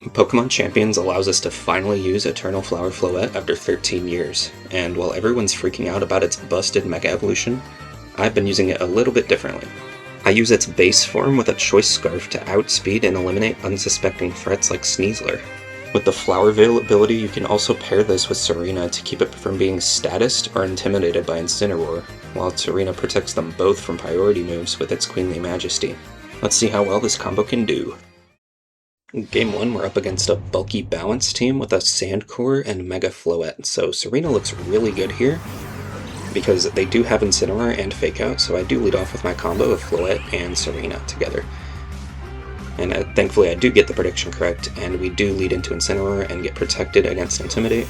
Pokemon Champions allows us to finally use Eternal Flower Floette after 13 years, and while everyone's freaking out about its busted Mega Evolution, I've been using it a little bit differently. I use its base form with a Choice Scarf to outspeed and eliminate unsuspecting threats like Sneasler. With the Flower Veil ability, you can also pair this with Serena to keep it from being statused or intimidated by Incineroar, while Serena protects them both from priority moves with its Queenly Majesty. Let's see how well this combo can do. Game 1, we're up against a bulky balance team with a Sandcore and Mega Floette, so Serena looks really good here, because they do have Incineroar and Fake Out, so I do lead off with my combo of Floette and Serena together. And thankfully I do get the prediction correct, and we do lead into Incineroar and get protected against Intimidate.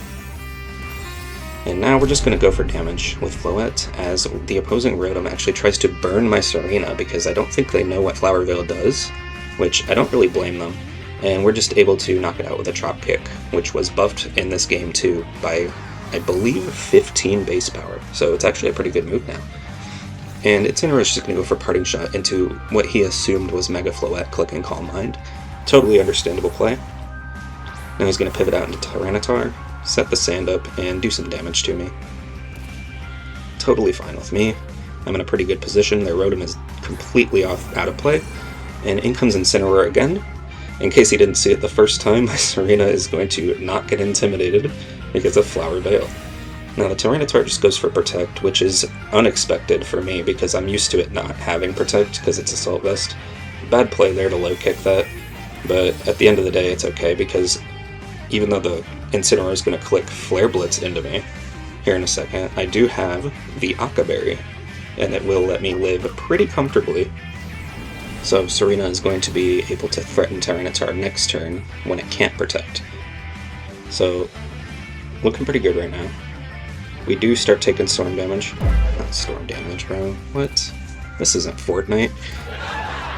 And now we're just going to go for damage with Floette, as the opposing Rotom actually tries to burn my Serena because I don't think they know what Flower Veil does, which I don't really blame them. And we're just able to knock it out with a Drop Kick, which was buffed in this game too by, I believe, 15 base power, so it's actually a pretty good move now. And Incineroar's just going to go for Parting Shot into what he assumed was Mega Floette, Click and Calm Mind. Totally understandable play. Now he's going to pivot out into Tyranitar, set the sand up, and do some damage to me. Totally fine with me. I'm in a pretty good position, their Rotom is completely out of play, and in comes Incineroar again. In case he didn't see it the first time, my Serena is going to not get intimidated because of Flower Veil. Now the Tyranitar just goes for Protect, which is unexpected for me because I'm used to it not having Protect because it's Assault Vest. Bad play there to low kick that, but at the end of the day it's okay because even though the Incineroar is going to click Flare Blitz into me here in a second, I do have the Aqua Berry, and it will let me live pretty comfortably. So Serena is going to be able to threaten Tyranitar next turn when it can't Protect. So, looking pretty good right now. We do start taking storm damage. Not storm damage, bro. What? This isn't Fortnite.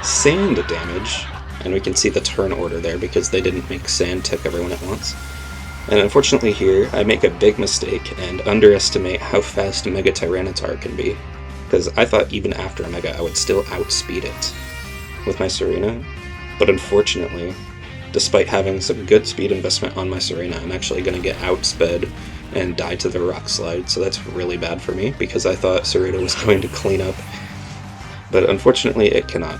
Sand damage. And we can see the turn order there because they didn't make sand tick everyone at once. And unfortunately here, I make a big mistake and underestimate how fast Mega Tyranitar can be. Because I thought even after a Mega I would still outspeed it with my Serena. But unfortunately, despite having some good speed investment on my Serena, I'm actually going to get outsped and die to the Rock Slide, so that's really bad for me because I thought Serena was going to clean up, but unfortunately it cannot.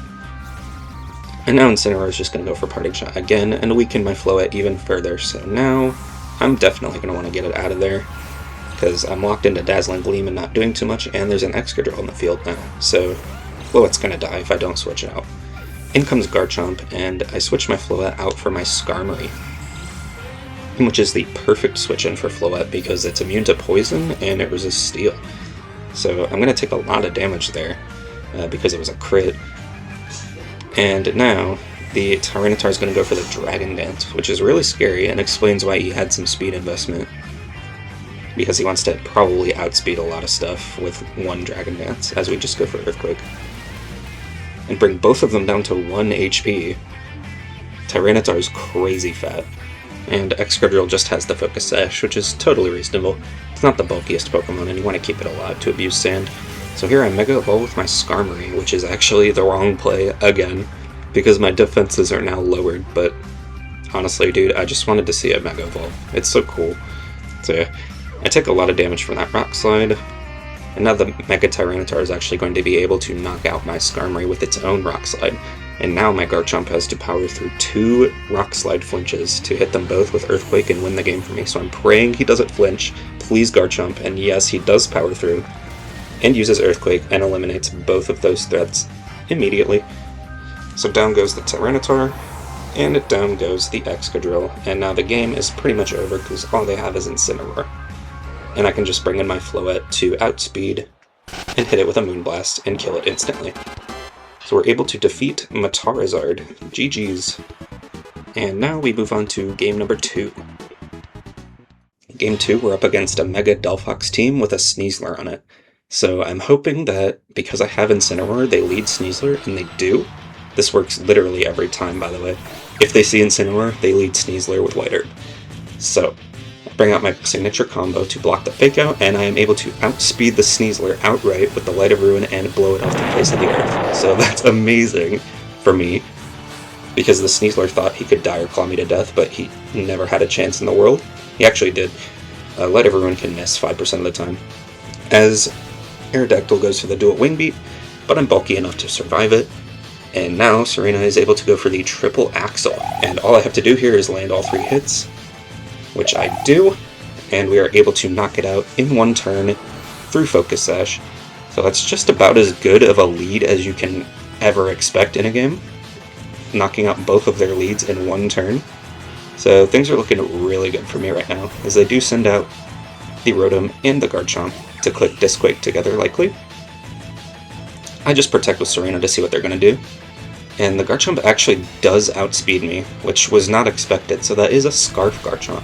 And now Incineroar is just going to go for Parting Shot again and weaken my Floette even further, so now I'm definitely going to want to get it out of there because I'm locked into Dazzling Gleam and not doing too much, and there's an Excadrill in the field now, so Floette's going to die if I don't switch it out. In comes Garchomp, and I switch my Floette out for my Skarmory, which is the perfect switch-in for Floette because it's immune to poison and it resists steel. So I'm going to take a lot of damage there because it was a crit. And now the Tyranitar is going to go for the Dragon Dance, which is really scary and explains why he had some speed investment, because he wants to probably outspeed a lot of stuff with one Dragon Dance, as we just go for Earthquake. And bring both of them down to 1 HP. Tyranitar is crazy fat. And Excadrill just has the Focus Sash, which is totally reasonable. It's not the bulkiest Pokemon, and you want to keep it alive to abuse Sand. So here I Mega Evolve with my Skarmory, which is actually the wrong play again, because my defenses are now lowered, but honestly, dude, I just wanted to see a Mega Evolve. It's so cool. So yeah, I take a lot of damage from that Rock Slide, and now the Mega Tyranitar is actually going to be able to knock out my Skarmory with its own Rock Slide. And now my Garchomp has to power through 2 Rock Slide flinches to hit them both with Earthquake and win the game for me. So I'm praying he doesn't flinch. Please, Garchomp. And yes, he does power through and uses Earthquake and eliminates both of those threats immediately. So down goes the Tyranitar, and down goes the Excadrill. And now the game is pretty much over because all they have is Incineroar. And I can just bring in my Floette to outspeed and hit it with a Moonblast and kill it instantly. So we're able to defeat Matarazard. GG's. And now we move on to game number 2. Game 2, we're up against a Mega Delphox team with a Sneasler on it. So I'm hoping that because I have Incineroar, they lead Sneasler, and they do. This works literally every time, by the way. If they see Incineroar, they lead Sneasler with White Herb. So bring out my signature combo to block the Fake Out, and I am able to outspeed the Sneasler outright with the Light of Ruin and blow it off the face of the earth. So that's amazing for me. because the Sneasler thought he could die or claw me to death, but he never had a chance in the world. He actually did. Light Everyone can miss 5% of the time. As Aerodactyl goes for the dual wing beat, but I'm bulky enough to survive it. And now Serena is able to go for the triple axle, and all I have to do here is land all 3 hits, which I do, and we are able to knock it out in 1 turn through Focus Sash. So that's just about as good of a lead as you can ever expect in a game, knocking out both of their leads in 1 turn. So things are looking really good for me right now, as they do send out the Rotom and the Garchomp to click Disquake together likely. I just protect with Serena to see what they're going to do. And the Garchomp actually does outspeed me, which was not expected, so that is a Scarf Garchomp.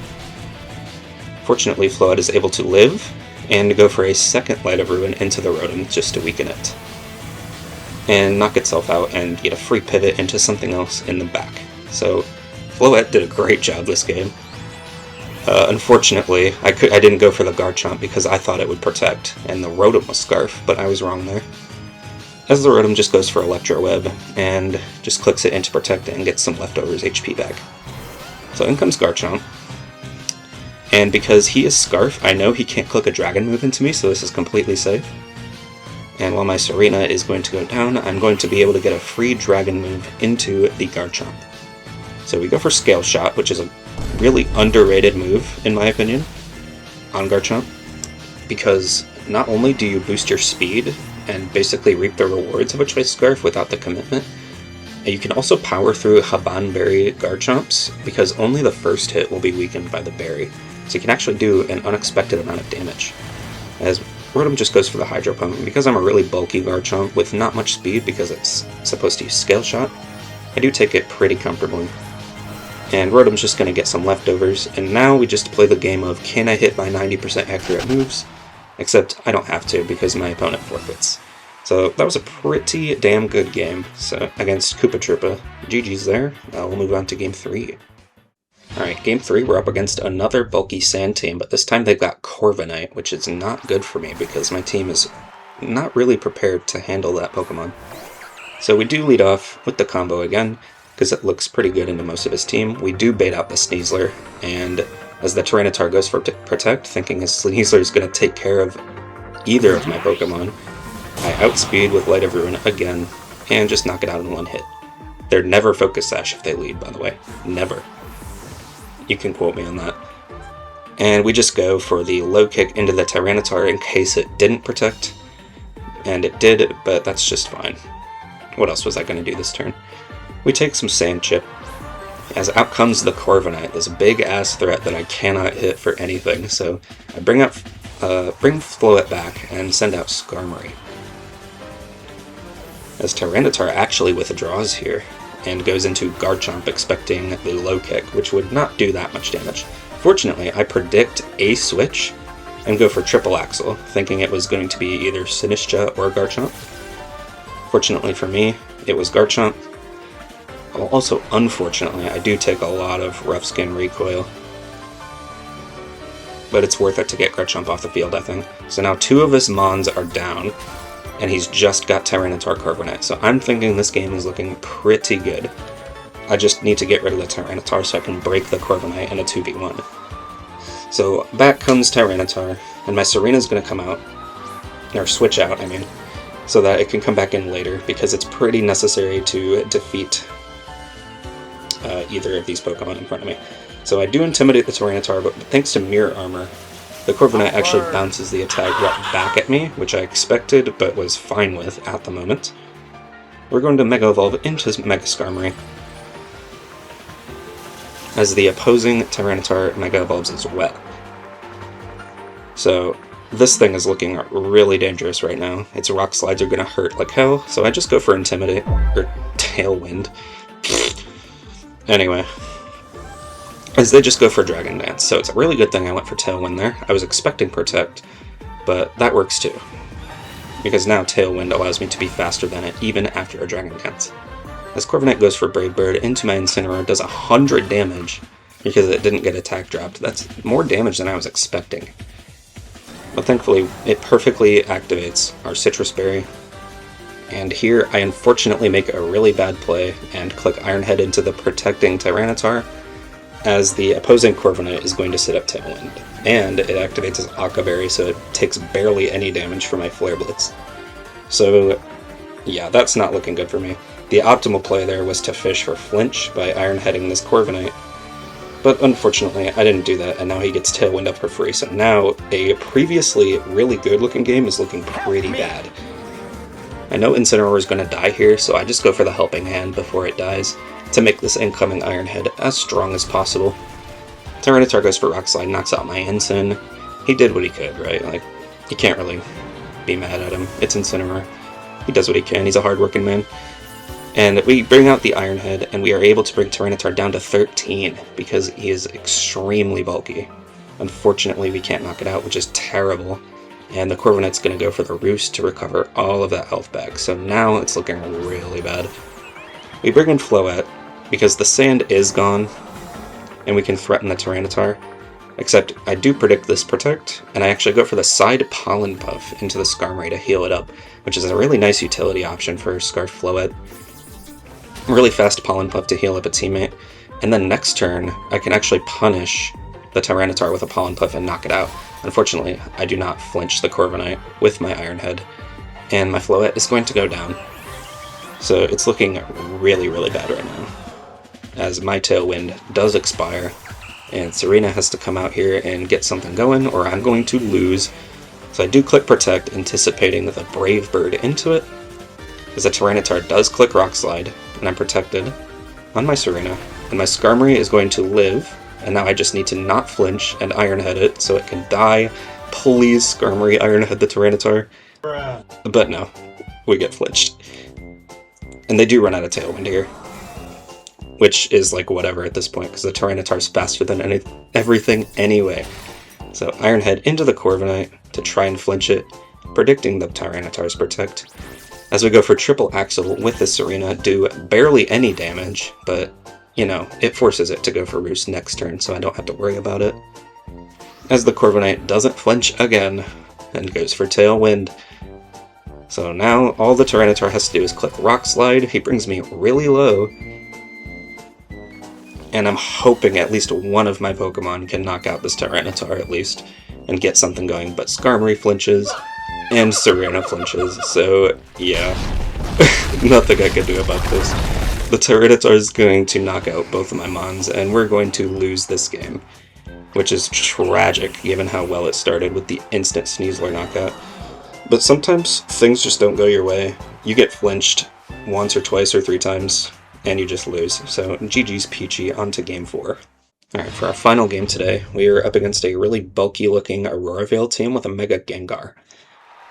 Fortunately, Floette is able to live, and go for a second Light of Ruin into the Rotom just to weaken it. And knock itself out and get a free pivot into something else in the back. So Floette did a great job this game. Unfortunately, I didn't go for the Garchomp because I thought it would protect, and the Rotom was Scarf, but I was wrong there. As the Rotom just goes for Electro Web, and just clicks it into Protect and gets some leftovers HP back. So in comes Garchomp. And because he is Scarf, I know he can't click a Dragon move into me, so this is completely safe. And while my Serena is going to go down, I'm going to be able to get a free Dragon move into the Garchomp. So we go for Scale Shot, which is a really underrated move, in my opinion, on Garchomp. Because not only do you boost your speed, and basically reap the rewards of a Choice Scarf without the commitment, you can also power through Haban Berry Garchomps, because only the first hit will be weakened by the berry. So you can actually do an unexpected amount of damage. As Rotom just goes for the Hydro Pump, because I'm a really bulky Garchomp with not much speed because it's supposed to use Scale Shot, I do take it pretty comfortably. And Rotom's just going to get some leftovers, and now we just play the game of can I hit my 90% accurate moves? Except I don't have to because my opponent forfeits. So that was a pretty damn good game against Koopa Troopa. GG's there. We'll move on to Game 3. Alright, Game 3 we're up against another bulky Sand team, but this time they've got Corviknight, which is not good for me because my team is not really prepared to handle that Pokemon. So we do lead off with the combo again, because it looks pretty good into most of his team. We do bait out the Sneasler, and as the Tyranitar goes for Protect, thinking his Sneasler is going to take care of either of my Pokemon, I outspeed with Light of Ruin again, and just knock it out in 1 hit. They're never Focus Sash if they lead, by the way. Never. You can quote me on that. And we just go for the low kick into the Tyranitar in case it didn't Protect. And it did, but that's just fine. What else was I going to do this turn? We take some Sand Chip. As out comes the Corviknight, this big-ass threat that I cannot hit for anything, so I bring Floette back and send out Skarmory. As Tyranitar actually withdraws here, and goes into Garchomp expecting the low kick, which would not do that much damage. Fortunately, I predict a switch, and go for Triple Axle, thinking it was going to be either Sinistcha or Garchomp. Fortunately for me, it was Garchomp. Also, unfortunately, I do take a lot of Rough Skin recoil. But it's worth it to get Garchomp off the field, I think. So now 2 of his Mons are down, and he's just got Tyranitar Corviknight. So I'm thinking this game is looking pretty good. I just need to get rid of the Tyranitar so I can break the Corviknight in a 2v1. So back comes Tyranitar, and my Serena's going to come out, or switch out, I mean, so that it can come back in later, because it's pretty necessary to defeat either of these Pokemon in front of me. So I do intimidate the Tyranitar, but thanks to Mirror Armor, the Corviknight actually bounces the attack right back at me, which I expected but was fine with at the moment. We're going to Mega Evolve into Mega Skarmory, as the opposing Tyranitar Mega Evolves as well. So this thing is looking really dangerous right now. Its Rock Slides are going to hurt like hell, so I just go for Intimidate, or Tailwind. Anyway, as they just go for Dragon Dance, so it's a really good thing I went for Tailwind there. I was expecting Protect, but that works too, because now Tailwind allows me to be faster than it, even after a Dragon Dance. As Corviknight goes for Brave Bird into my Incineroar, does 100 damage, because it didn't get attack dropped. That's more damage than I was expecting. But thankfully, it perfectly activates our Citrus Berry, And here I unfortunately make a really bad play and click Iron Head into the protecting Tyranitar, as the opposing Corviknight is going to sit up Tailwind. And it activates his Aqua Berry, so it takes barely any damage from my Flare Blitz. So yeah, that's not looking good for me. The optimal play there was to fish for flinch by Iron Heading this Corviknight, but unfortunately I didn't do that, and now he gets Tailwind up for free. So now a previously really good looking game is looking pretty bad. I know Incineroar is going to die here, so I just go for the Helping Hand before it dies to make this incoming Iron Head as strong as possible. Tyranitar goes for Rock Slide, knocks out my Incin. He did what he could, right? Like, you can't really be mad at him. It's Incineroar. He does what he can. He's a hard-working man. And we bring out the Iron Head, and we are able to bring Tyranitar down to 13 because he is extremely bulky. Unfortunately, we can't knock it out, which is terrible. And the Corviknight's going to go for the Roost to recover all of that health back. So now it's looking really bad. We bring in Floette because the sand is gone, and we can threaten the Tyranitar. Except I do predict this Protect, and I actually go for the side Pollen Puff into the Skarmory to heal it up, which is a really nice utility option for Scarf Floette. Really fast Pollen Puff to heal up a teammate, and then next turn I can actually punish the Tyranitar with a Pollen Puff and knock it out. Unfortunately, I do not flinch the Corviknight with my Iron Head, and my Floette is going to go down. So it's looking really bad right now, as my Tailwind does expire, and Serena has to come out here and get something going, or I'm going to lose. So I do click Protect, anticipating the Brave Bird into it, as the Tyranitar does click Rock Slide, and I'm protected on my Serena, and my Skarmory is going to live, and now I just need to not flinch and Iron Head it so it can die. Please, Skarmory, Iron Head the Tyranitar. But no, we get flinched. And they do run out of Tailwind here, which is like whatever at this point, because the Tyranitar's faster than everything anyway. So Iron Head into the Corviknight to try and flinch it, predicting the Tyranitar's Protect. As we go for Triple Axle with the Serena, do barely any damage, but, you know, it forces it to go for Roost next turn, so I don't have to worry about it. As the Corviknight doesn't flinch again, and goes for Tailwind. So now all the Tyranitar has to do is click Rock Slide. He brings me really low, and I'm hoping at least one of my Pokemon can knock out this Tyranitar at least, and get something going, but Skarmory flinches, and Serena flinches, so yeah, nothing I can do about this. The Tyranitar is going to knock out both of my Mons, and we're going to lose this game, which is tragic given how well it started with the instant Sneasler knockout. But sometimes things just don't go your way. You get flinched once or twice or 3 times, and you just lose. So GG's Peachy, on to Game 4. Alright, for our final game today, we are up against a really bulky looking Aurora Veil team with a Mega Gengar.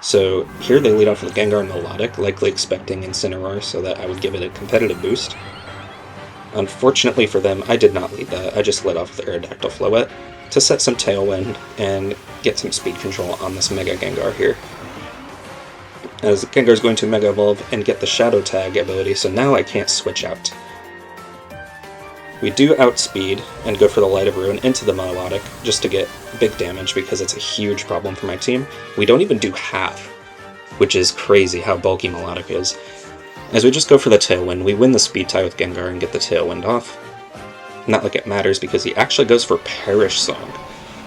So here they lead off with Gengar Melodic, likely expecting Incineroar so that I would give it a competitive boost. Unfortunately for them, I did not lead that. I just led off with Aerodactyl Floette to set some Tailwind and get some speed control on this Mega Gengar here. As Gengar is going to Mega Evolve and get the Shadow Tag ability, so now I can't switch out. We do outspeed and go for the Light of Ruin into the Melodic just to get big damage because it's a huge problem for my team. We don't even do half, which is crazy how bulky Melodic is. As we just go for the Tailwind, we win the speed tie with Gengar and get the Tailwind off. Not like it matters because he actually goes for Perish Song,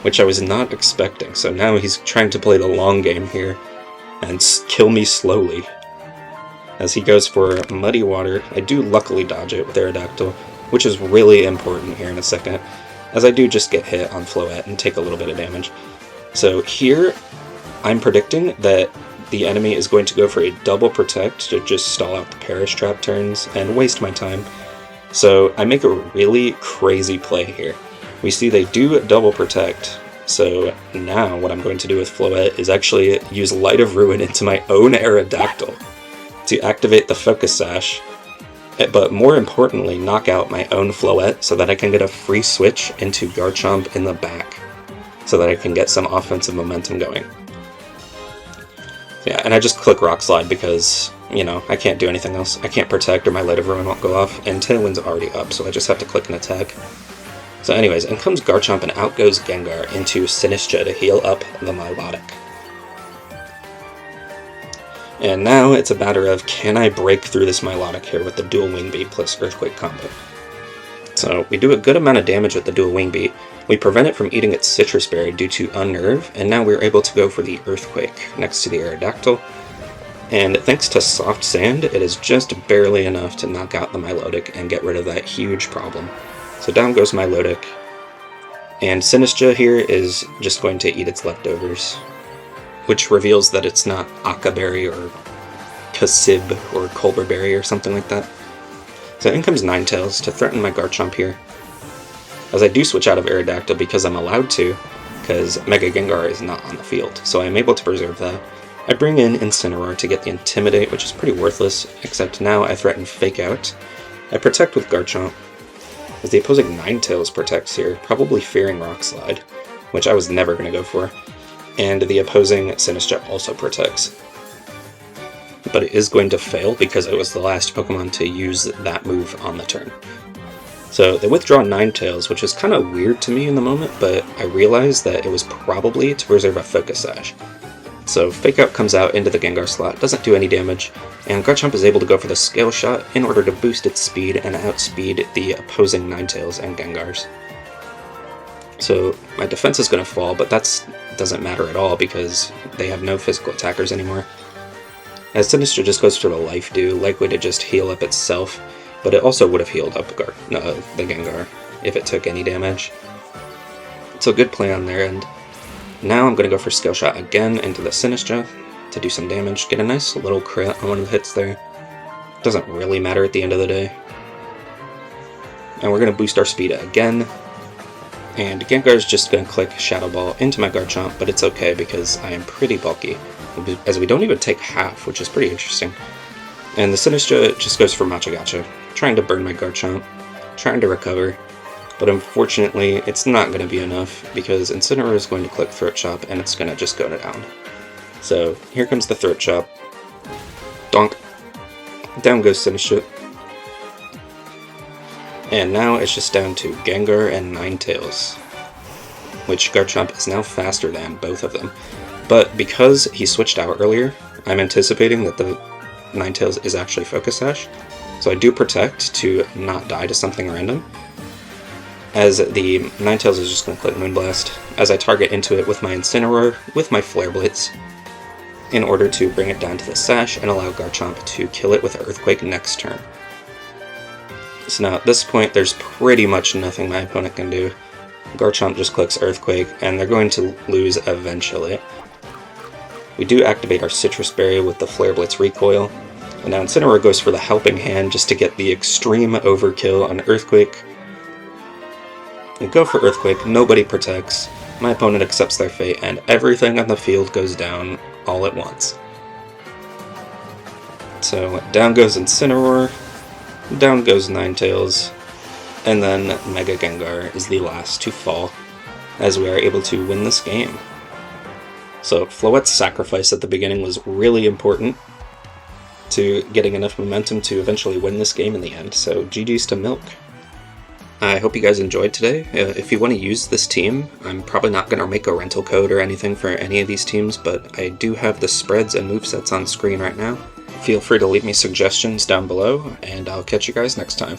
which I was not expecting, so now he's trying to play the long game here and kill me slowly. As he goes for Muddy Water, I do luckily dodge it with Aerodactyl, which is really important here in a second, as I do just get hit on Floette and take a little bit of damage. So here, I'm predicting that the enemy is going to go for a double Protect to just stall out the Perish Trap turns and waste my time. So I make a really crazy play here. We see they do double Protect, so now what I'm going to do with Floette is actually use Light of Ruin into my own Aerodactyl to activate the Focus Sash, but more importantly, knock out my own Floette so that I can get a free switch into Garchomp in the back, so that I can get some offensive momentum going. Yeah, and I just click Rock Slide because, you know, I can't do anything else. I can't Protect or my Light of Ruin won't go off, and Tailwind's already up, so I just have to click an attack. So anyways, in comes Garchomp and out goes Gengar into Sinistcha to heal up the Milotic. And now it's a matter of, can I break through this Milotic here with the dual Wing Beat plus Earthquake combo? So we do a good amount of damage with the dual Wing Beat. We prevent it from eating its Citrus Berry due to Unnerve, and now we're able to go for the Earthquake next to the Aerodactyl. And thanks to Soft Sand, it is just barely enough to knock out the Milotic and get rid of that huge problem. So down goes Milotic, and Sinistcha here is just going to eat its leftovers, which reveals that it's not Akka Berry or Kasib or Colbur Berry or something like that. So in comes Ninetales to threaten my Garchomp here, as I do switch out of Aerodactyl because I'm allowed to, because Mega Gengar is not on the field, so I'm able to preserve that. I bring in Incineroar to get the Intimidate, which is pretty worthless, except now I threaten Fake Out. I protect with Garchomp, as the opposing Ninetales protects here, probably fearing Rock Slide, which I was never going to go for, and the opposing Sinistcha also protects. But it is going to fail because it was the last Pokemon to use that move on the turn. So they withdraw Ninetales, which is kind of weird to me in the moment, but I realized that it was probably to preserve a Focus Sash. So Fake Out comes out into the Gengar slot, doesn't do any damage, and Garchomp is able to go for the Scale Shot in order to boost its speed and outspeed the opposing Ninetales and Gengars. So my defense is going to fall, but that doesn't matter at all because they have no physical attackers anymore. As Sinistcha just goes for the Life Dew, likely to just heal up itself, but it also would have healed up the Gengar if it took any damage. So good play on their end. Now I'm going to go for Scale Shot again into the Sinistcha to do some damage, get a nice little crit on one of the hits there. Doesn't really matter at the end of the day. And we're going to boost our speed again. And Gengar's just going to click Shadow Ball into my Garchomp, but it's okay because I am pretty bulky, as we don't even take half, which is pretty interesting. And the Sinistcha just goes for Machagacha, trying to burn my Garchomp, trying to recover. But unfortunately, it's not going to be enough, because Incineroar is going to click Throat Chop, and it's going to just go down. So, here comes the Throat Chop. Donk. Down goes Sinistcha. And now it's just down to Gengar and Ninetales, which Garchomp is now faster than both of them. But because he switched out earlier, I'm anticipating that the Ninetales is actually Focus Sash, so I do protect to not die to something random, as the Ninetales is just going to click Moonblast, as I target into it with my Incineroar, with my Flare Blitz, in order to bring it down to the Sash and allow Garchomp to kill it with Earthquake next turn. So now at this point, there's pretty much nothing my opponent can do. Garchomp just clicks Earthquake, and they're going to lose eventually. We do activate our Citrus Berry with the Flare Blitz recoil, and now Incineroar goes for the Helping Hand just to get the extreme overkill on Earthquake. We go for Earthquake, nobody protects, my opponent accepts their fate, and everything on the field goes down all at once. So down goes Incineroar, down goes Ninetales, and then Mega Gengar is the last to fall, as we are able to win this game. So Floette's sacrifice at the beginning was really important to getting enough momentum to eventually win this game in the end, so GG's to Milk. I hope you guys enjoyed today. If you want to use this team, I'm probably not going to make a rental code or anything for any of these teams, but I do have the spreads and movesets on screen right now. Feel free to leave me suggestions down below, and I'll catch you guys next time.